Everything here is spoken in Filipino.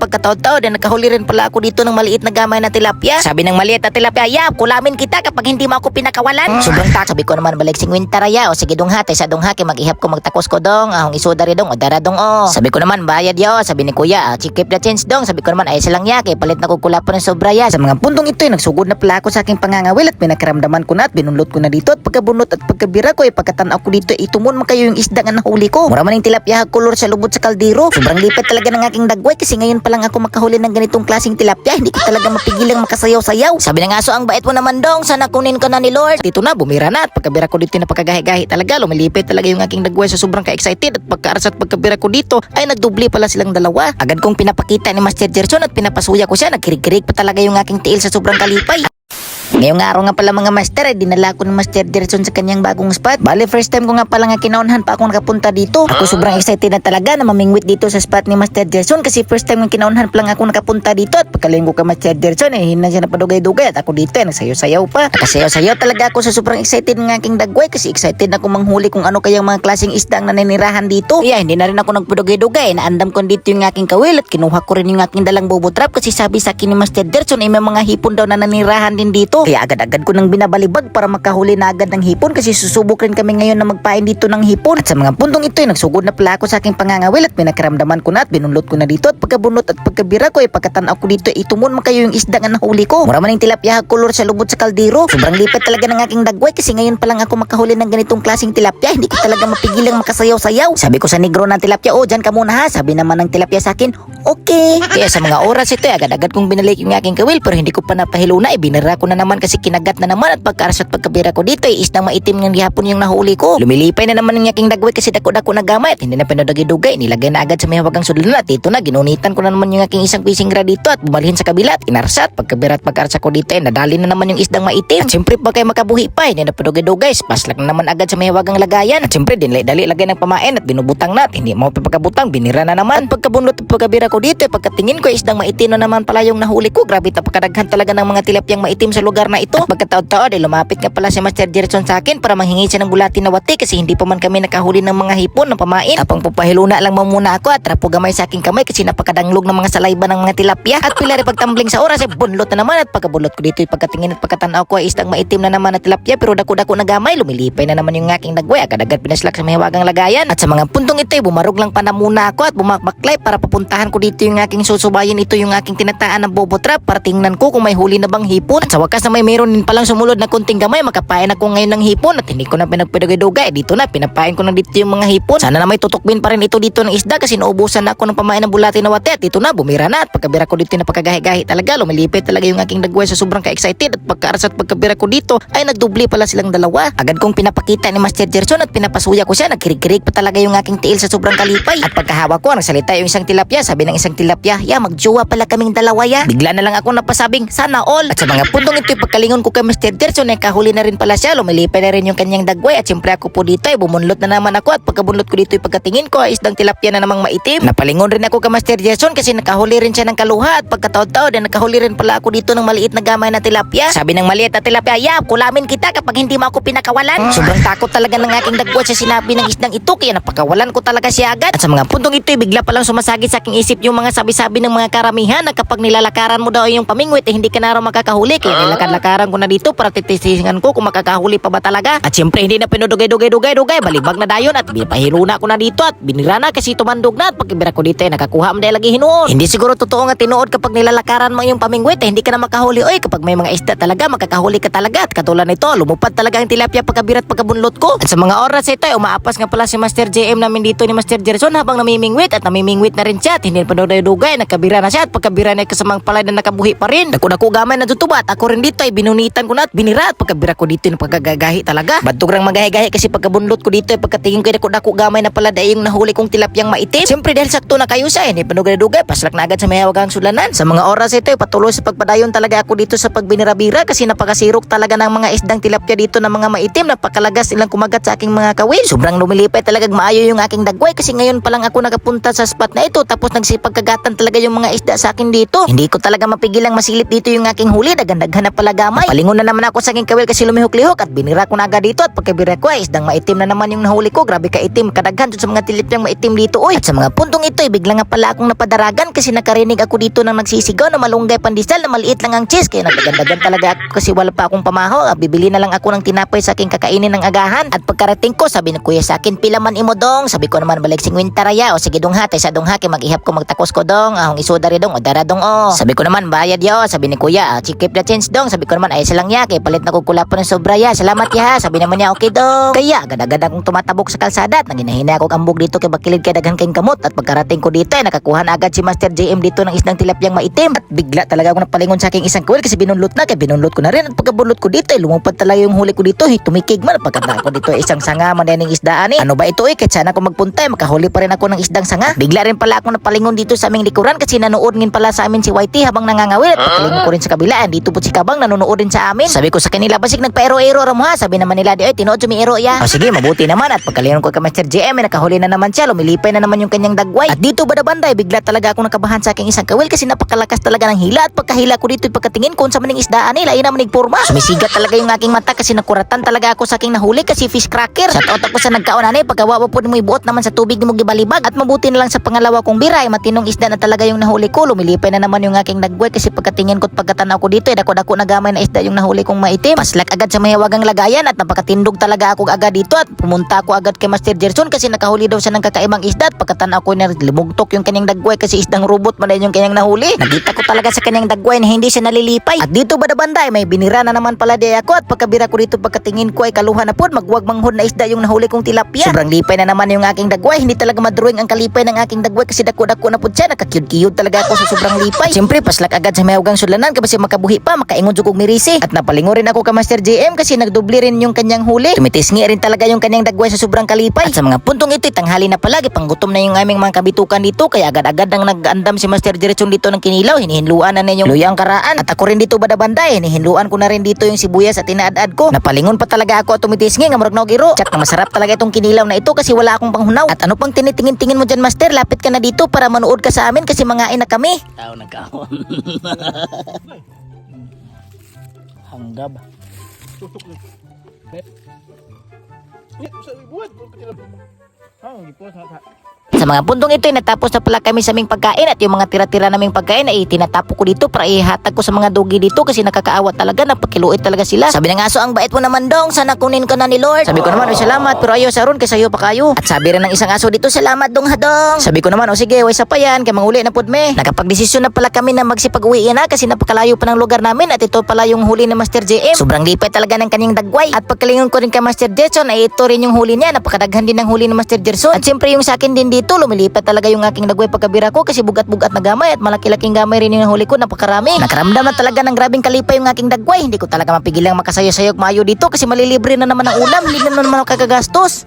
pagkataon-taon na nakahuli rin pala ako dito ng maliit na gamay na tilapia. Sabi ng maliit na tilapia, "Yap, kulamin kita kapag hindi mo ako pinakawalan." Sobrang tak, sabi ko naman balik 50 raya. O sige dong hati sa dong haki mag-ihap ko magtakos ko dong. Ahong isuda rin dong o dara dong o. Sabi ko naman bayad yo. Sabi ni kuya, keep the change dong. Sabi ko naman ay silang yaki palit na ko kulapon ng sobra ya. Sa mga puntong ito nagsugod na pala ako sa aking pangangawil at pinakaramdaman ko na at binunlot ko na dito at pagkabunot at pagkabira ko pagkatanaw ko dito itumon man kayo yung isda nga nahuli ko. Mura man yung tilapia kolor sa lubot sa kaldero. Sobrang lipet talaga ng aking dagway kasi ngayon pa lang ako makahuli ng ganitong klaseng tilapia. Hindi ko talaga mapigilang makasayaw-sayaw. Sabi ng aso, ang bait mo naman dong, sana kunin ka na ni Lord. Dito na, bumira na at pagkabira ko dito na pagkagahi-gahi talaga. Lumilipit talaga yung aking dagway sa sobrang ka-excited at pagkaaras at pagkabira ko dito ay nagdubli pala silang dalawa. Agad kong pinapakita ni Master Gerson at pinapasuya ko siya. Nagkirig-kirig pa talaga yung aking tiil sa sobrang kalipay. Ngayong araw nga pala mga master ay dinala ko ni Master Gerson sa kanyang bagong spot. Bale first time ko nga pala nga kinaunhan pa ako nakapunta dito. Ako sobrang excited na talaga na mamingwit dito sa spot ni Master Gerson kasi first time nga kinaunhan pa lang ako nakapunta dito at pagkalinggo ka Master Gerson ay hinan siya na padugay-dugay at ako dito ay nagsayaw-sayaw pa. Nakasayaw-sayaw talaga ako sa sobrang excited ng aking dagway kasi excited na ako manghuli kung ano kayang mga klaseng isda ang naninirahan dito. Kaya hindi na rin ako nagpadugay-dugay. Naandam ko dito yung aking kawil at kinuha ko rin yung aking dalang bobo trap kasi sabi sa akin ni Master Gerson ay may mga hipon daw na nanirahan din dito. Kaya agad-agad ko nang binabalibag para makahuli na agad ng hipon kasi susubok rin kami ngayon na magpain dito ng hipon. At sa mga puntong ito ay nagsugod na pala ako sa aking pangangawil at pinakaramdaman ko na at binunlot ko na dito at pagkabunot at pagkabira ko pagkatanaw ko dito itumon man kayo yung isda nga nahuli ko. Mura man yung tilapia kolor sa lubot sa kaldero. Sobrang lipet talaga ng aking dagway kasi ngayon pa lang ako makahuli ng ganitong klaseng tilapia. Hindi ko talaga mapigilang makasayaw-sayaw. Sabi ko sa negro ng tilapia, "Oh, dyan ka muna ha." Sabi naman ng tilapia sa akin, "Okay." Kaya sa mga oras ito agad-agad kong binalik yung aking kawil pero hindi ko pa napahilo na. Binara ko na naman kasi kinagat na naman at pagkaras at pagkabira ko dito isdang maitim ng gihapon yung nahuli ko. Lumilipay na naman ng aking dagway kasi dako-dako na gamay at hindi na pinadugay-dugay. Nilagay na agad sa may hawagang sudlan at dito na ginunitan ko na naman yung aking isang fishing rod dito at bumalhin sa kabila at inarsa at pagkabira at pagkarsa ko dito nadali na naman yung isdang maitim. At syempre pa kayo makabuhi pa hindi na pinadugay-dugay. Paslak na naman agad sa may hawagang lagayan. At syempre dali lagay ng pamain at binubutang na at hindi mo pagkabutang binira na naman. At pagkabunot at pagkabira ko dito pagkatingin ko isdang maitim na naman pala yung nahuli ko. Grabe napakadaghan talaga ng mga tilapiyang maitim sa lugar na ito. At pagkataon-taon lumapit nga pala si Master Gerson sa akin para manghingi siya ng bulatin na wati kasi hindi pa man kami nakahuli ng mga hipon ng pamain. Tapang pupahiluna lang muna ako at rapo gamay sa aking kamay kasi napakadanglog ng mga salayba ng mga tilapia. At pila rin pagtambling sa oras bunlot na naman at pagkabulot ko dito pagkatingin at pagkatanaw ko ay isdang maitim na naman na tilapia pero dako-dako na gamay. Lumilipay na naman yung aking dagway. Agad-agad pinaslak sa may hawagang lagayan. At sa mga puntong ito bumarog lang pa na muna ako at bumakbaklay para papuntahan ko dito yung aking susubayin. Ito yung aking tinataan ng bobo trap para tingnan ko kung may huli na bang hipon. At sa wakas na may meron din palang sumulod na kunting gamay makapain ako ngayon ng hipon at hindi ko na pinagpadugay-dugay. Dito na pinapain ko na dito yung mga hipon. Sana na may tutukbin pa rin ito dito ng isda kasi naubusan na ako ng pamain ng bulatin na wate. At dito na bumira na at pagkabira ko dito na pagkagahi-gahi talaga. Lumilipit talaga yung aking dagway sa sobrang ka-excited at pagkaaras at pagkabira ko dito ay nagdubli pala silang dalawa. Agad kong pinapakita ni Master Gerson at pinapasuya ko siya. Nagkirig-kirig pa talaga yung aking tiil sa sobrang kalipay. At pagkahawa ko nagsalita yung isang tilapia. Sabi ng isang tilapia, "Ya, magjowa pala kaming dalawa ya." Bigla na lang ako napasabing, "Sana all." At sa mga puntong ito pagkalingon ko kay Master Gerson ay kahuli na rin pala siya. Lumilipay na rin yung kanyang dagway at siyempre ako po dito ay bumunlot na naman ako at pagkabunlot ko dito pagkatingin ko ay isdang tilapia na namang maitim. Napalingon rin ako kay Master Gerson kasi nakahuli rin siya ng kaluha at pagkataon-taon ay nakahuli rin pala ako dito ng maliit na gamay na tilapia. Sabi ng maliit na tilapia, "Yap, kulamin kita kapag hindi mo ako pinakawalan." Sobrang takot talaga ng aking dagway sa sinabi ng isdang ito kaya napakawalan ko talaga siya agad. At sa mga puntong ito bigla palang sumasagit sa aking isip yung mga sabi-sabi ng mga karamihan na kapag nilalakaran mo daw yung pamingwit hindi ka na raw makakahuli. Kaya nilakad-lakaran ko na dito para titisingan ko kung makakahuli pa ba talaga. At siyempre hindi na pinudugay-dugay, balibag na dayon at pinapahiluna ko na dito at binira na kasi tumandog na at pagkibira ko dito ay nakakuha mo dahil lagi hinuon. Hindi siguro totoo nga tinuod kapag nilalakaran mo yung pamingwit hindi ka na makahuli. Oy, kapag may mga isda talaga makakahuli ka talaga at katulad nito lumupad talaga ang tilapia pagkabirat pagkabunlot ko. At sa mga oras ito ay umaapas nga pala si Master JM namin dito ni Master Gerson habang namimingwit at namimingwit na rin siya at hindi pinudugay nakabira na siya at pagkabira na kasamang palay na nakabuhi pa rin. Dako-dako gamay na tutuba at ako rin dito ay binunitan ko na at binira at pagkabira ko dito yung pagkagagahi talaga. Badtog rang magahi-gahi kasi pagkabunlot ko dito ay pagkatingin ko ay dako-dako gamay na pala dahil yung nahuli kong tilapyang maitim. Siyempre dahil sakto na kayo sa hindi pinudugay-dugay paslak na agad sa may hawagang sulanan. Sa mga oras ito ay patuloy sa pagpadayon talaga ako dito sa pagbinira-bira kasi napakasirok talaga ng mga isdang tilapia dito ng mga maitim. Napakalagas nilang kumagat sa aking mga kawil. Sobrang lumilipay talagang maayo yung aking dagway kasi ngayon pa lang ako nakapunta sa spot na ito tapos nagsipagkagatan talaga yung mga isda sa akin dito. Hindi ko talaga mapigilang masilip dito yung aking huli. Daghan-daghan na pala pala gamay. Palingon na naman ako sa aking kawil kasi lumihok-lihok at binira ko na agad dito at pagkabira ko ay isdang maitim na naman yung nahuli ko. Grabe ka itim, kadaghan sa mga tilipyang maitim dito oy. At sa mga puntong ito ay bigla nga pala akong napadaragan kasi nakarinig ako dito ng nagsisigaw na malunggay pandesal na maliit lang ang cheese. Kaya nagdagandagan talaga ako kasi wala pa akong pamaho. Bibili na lang ako ng tinapay sa aking kakainin ng agahan. At pagkarating ko sabi ni kuya sa akin, pila man imo dong? Sabi ko naman balik 50 raya. O sige dong hati sa dong haki mag-ihap ko magtakos ko dong. Ahong isuda rin dong o dara dong o. Sabi ko naman bayad yo. Sabi ni kuya keep the change dong. Sabi ko naman ay lang ya kay palit na ko kula po ng sobra ya. Salamat ya. Sabi naman niya okay dong. Kaya agad-agad akong tumatabok sa kalsada at naginahina ako ambog dito kay bakilid kay daghan kayong kamot. At pagkarating ko dito ay nakakuha na agad si Master JM dito ng isdang tilapyang maitim. At bigla talaga ako napalingon sa aking isang kawil kasi binunlot na kay binunlot ko na rin. At pagkabunlot ko dito ay lumupad talaga yung huli ko dito. Tumikig man pagkatapos ko dito ay isang sanga man din ng isdaan eh. Ano ba ito eh? Kahit sana ako magpunta eh, makahuli pa rin ako ng isdang sanga. Bigla rin pala ako napalingon dito sa aming likuran kasi nanood ngin pala sa amin si YT habang nangangawil. At pagkalingon ko rin sa kabila dito po si Kabang nanonood rin sa amin. Sabi ko sa kanila basig nagpa-ero-ero ramo ha. Sabi naman nila di ay tinuod sumi-ero ya. O sige mabuti naman at pagkalingon ko kay Master JM nakahuli na naman siya. Lumilipay na naman yung kanyang dagway. At dito banda-banday bigla talaga ako nakabahan sa aking isang kawil kasi napakalakas talaga ng hila. At pagkahila ko dito pagkatingin ko sa maning isdaan nila ay naman nagporma. Sumisigat talaga yung aking mata kasi nakuratan talaga ako sa aking nahuli kasi fish cracker. Sa taot ako sa nagkaonan eh pagkawawa po mo ibuot naman sa tubig mo gibalibag. At mabuti na lang sa pangalawa kong bira ay matinong isda na talaga yung nahuli ko. Lumilipay na naman yung aking dagway kasi pagkatingin ko at pagkatanaw ko dito ay dako-dako na gamay na isda yung nahuli kong maitim. Paslak agad sa mahiwagang lagayan at napakatindog talaga ako agad dito at pumunta ako agad kay Master Gerson kasi nakahuli daw siya ng kakaibang isda at pagkatanaw ko na limugtok yung kanyang dagway kasi isdang robot man din yung kanyang nahuli. Nagita ko talaga sa kanyang dagway na hindi siya nalilipay. At dito banda-banda ay may binira na naman pala di ako at pagkabira ko dito pagkatingin ko ay kaluhan na po magwag manghod na isda yung nahuli kong tilapia. Sobrang lipay na naman yung aking dagway. Hindi talaga madrawing ang kalipay ng aking dagway kasi dako-dako na po siya. Nakakiyod-kiyod talaga ako sa sobrang lipay. Siyempre paslak agad sa mahiwagang sudlanan kasi makabuhi pa makaingon jud kog mirisi. At napalingo rin ako kay Master JM kasi nagdubli rin yung kanyang huli. Tumitisngi rin talaga yung kanyang dagway sa sobrang kalipay. At sa mga puntong ito tanghali na palagi panggutom na yung aming mga kabitukan dito kaya agad-agad nang nag-andam si Master Gerson dito ng kinilaw. Hinihinluan na niya yung luyang karaan. At ako rin dito banda-banda hinihinluan ko na rin dito yung sibuyas at tinaad-ad ko. Napalingon pa talaga ako at tumitisngi nga murag naugiro. Tsak na masarap talaga itong kinilaw na ito kasi wala akong panghunaw. At ano pang tinitingin-tingin mo dyan Master? Lapit ka na dito para manood ka sa amin kasi mangain na kami. Tao nagkaon. Hanggab. Tutok na. Sa buwan. Sa mga puntong ito ay natapos na pala kami sa aming pagkain at yung mga tira-tira naming pagkain ay tinatapo ko dito para ihatag ko sa mga dugi dito kasi nakakaawa talaga, napakiluit talaga sila. Sabi ng aso, ang bait mo naman dong, sana kunin ka na ni Lord. Sabi ko naman, o salamat, pero ayaw sa ron kasi sayo pa kayo. At sabi rin ng isang aso dito, salamat dong hadong. Sabi ko naman, o sige, way sa pa yan, kaya manguli na pod me. Nakapagdesisyon na pala kami na magsipag-uwi na kasi napakalayo pa ng lugar namin at ito pala yung huli ni Master JM. Sobrang lipay talaga ng kanyang dagway. At pagkalingon ko rin kay Master Gerson ay ito rin yung huli niya, napakadaghan din ng huli ni Master Gerson. At siyempre yung sa akin din dito, lumilipat talaga yung aking dagway pagkabira ko kasi bugat-bugat na gamay at malaki-laking gamay rin yung nahuli ko, napakarami. Nakaramdam na talaga ng grabing kalipay yung aking dagway. Hindi ko talaga mapigilang makasayo-sayok mayo dito kasi malilibre na naman ang ulam, hindi na naman ako kagagastos.